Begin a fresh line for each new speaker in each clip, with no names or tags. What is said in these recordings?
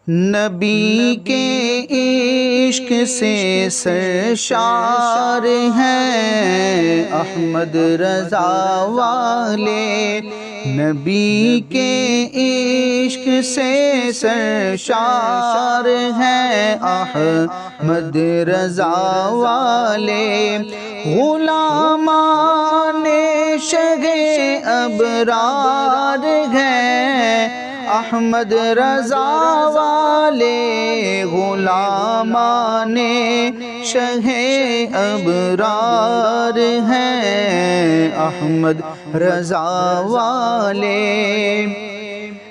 نبی کے عشق سے سرشار ہیں احمد رضا والے، نبی کے عشق سے سرشار ہیں احمد رضا والے، غلامان شہ ابرار ہیں احمد رضا والے، غلامان شہ ابرار ہیں احمد رضا والے،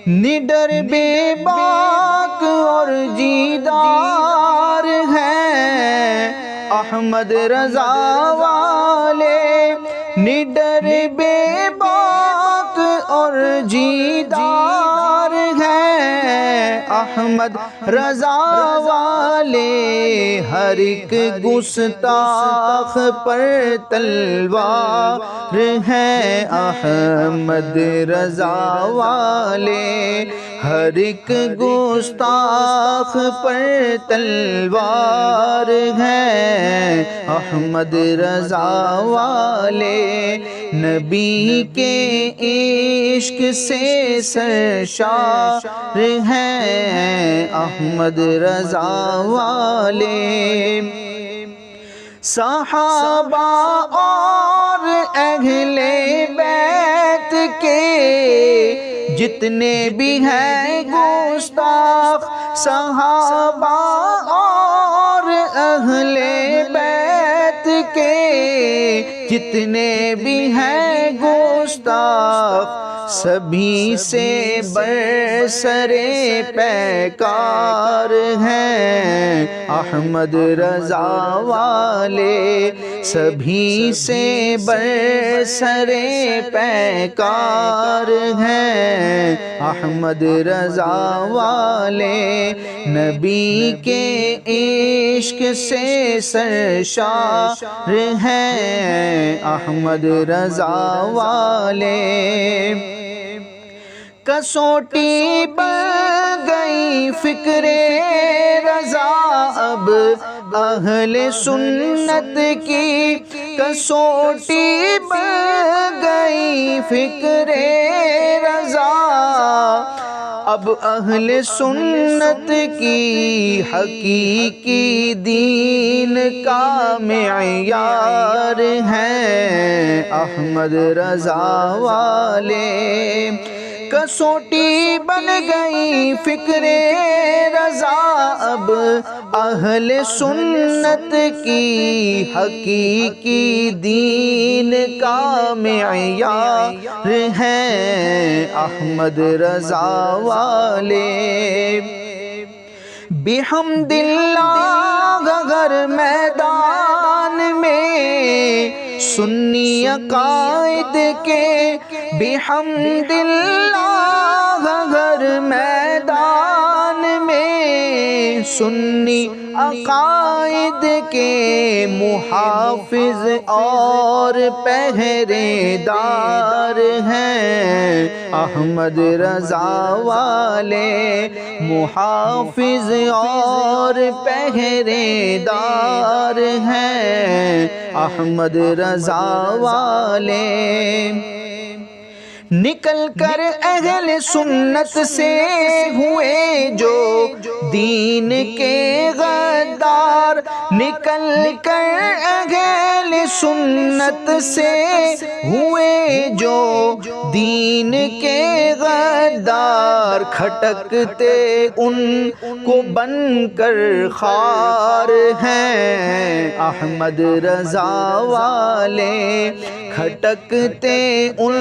نڈر بے باک اور جیدار ہیں احمد رضا والے، نڈر بے باک اور جیدار ہیں احمد رضا والے، ہر ایک گستاخ پر تلوار ہیں احمد رضا والے، ہر ایک گستاخ پر تلوار ہیں احمد رضا والے، نبی کے عشق سے سرشار ہیں احمد رضا والے، صحابہ اور اہل بیت کے جتنے بھی ہیں گستاخ، صحابہ اور اہل بیت کے جتنے بھی ہیں گستاخ، سبھی سے برسر پیکار ہیں احمد رضا والے، سبھی سے برسر پیکار ہیں احمد رضا والے، نبی کے عشق سے سرشار ہیں احمد رضا والے، کسوٹی بن گئی فکر رضا اب اہل سنت کی، کسوٹی بن گئی فکر رضا اب اہل سنت کی، حقیقی دین کا معیار ہیں احمد رضا والے، کسوٹی بن گئی فکر رضا اب اہل سنت کی، حقیقی دین کا معیار ہیں احمد رضا والے، بحمد اللہ اگر میدان میں سنی عقائد کے، بحمد اللہ اگر میدان میں سنی عقائد کے، محافظ اور پہرے دار ہیں احمد رضا والے، محافظ اور پہرے دار ہیں احمد رضا والے، نکل کر اہل سنت سے ہوئے جو دین کے غدار، نکل کر اہل سنت سے ہوئے جو دین کے غدار، کھٹکتے ان کو بن کر خار ہیں احمد رضا والے، کھٹکتے ان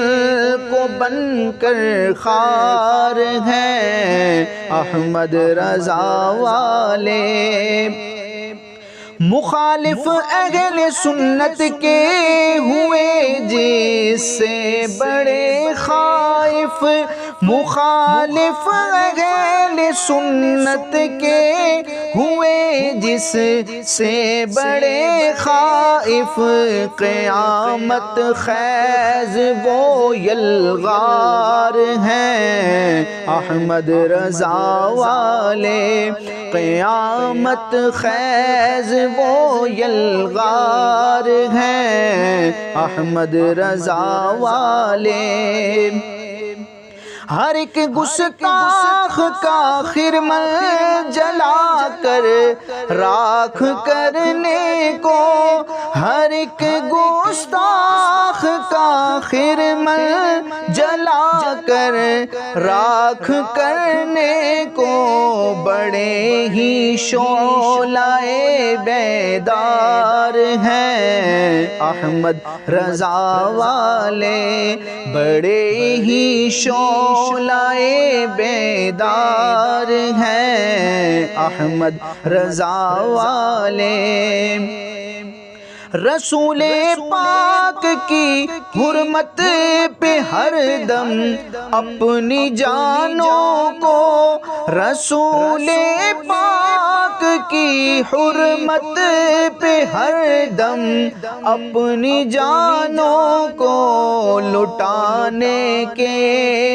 کو بن کر خار ہیں احمد رضا والے، مخالف اہل سنت کے ہوئے جس سے بڑے خائف، مخالف اہل سنت کے ہوئے جس سے بڑے خائف، قیامت خیز وہ یلغار ہیں احمد رضا والے، قیامت خیز وہ یلغار ہیں احمد رضا والے۔ ہر ایک گستاخ کا خرمن جلا کر راکھ کرنے کو، ہر ایک گستاخ کا خرمن جلا کر راکھ کرنے کو، بڑے ہی شعلہ بیدار ہیں احمد رضا والے، بڑے ہی شعلہ بیدار ہیں احمد رضا والے۔ رسول پاک کی حرمت پہ ہر دم اپنی جانوں کو، رسول پاک کی حرمت پہ ہر دم اپنی جانوں کو لٹانے کے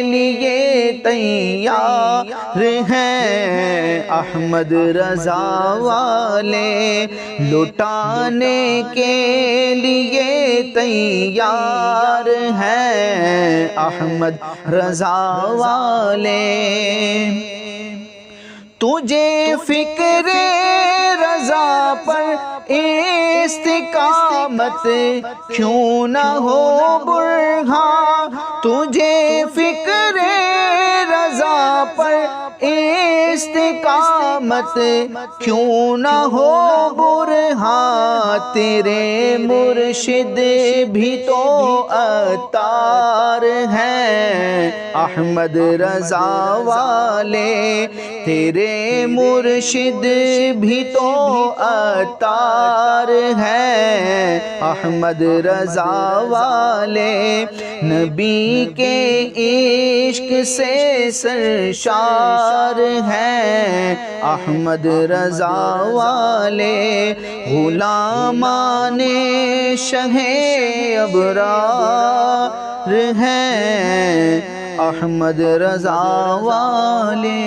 لیے تیار ہیں احمد رضا والے، لٹانے کے لیے تیار ہیں احمد رضا والے۔ تجھے فکر رضا پر استقامت کیوں نہ ہو برہاں، تجھے فکر رضا پر استقامت کیوں نہ ہو برہاں، تیرے مرشد بھی تو عطار ہیں احمد رضا والے، تیرے مرشد بھی تو عطار ہیں احمد رضا والے، نبی کے عشق سے سرشار ہیں احمد رضا والے، غلامان شہ ابرار ہیں احمد رضا والے۔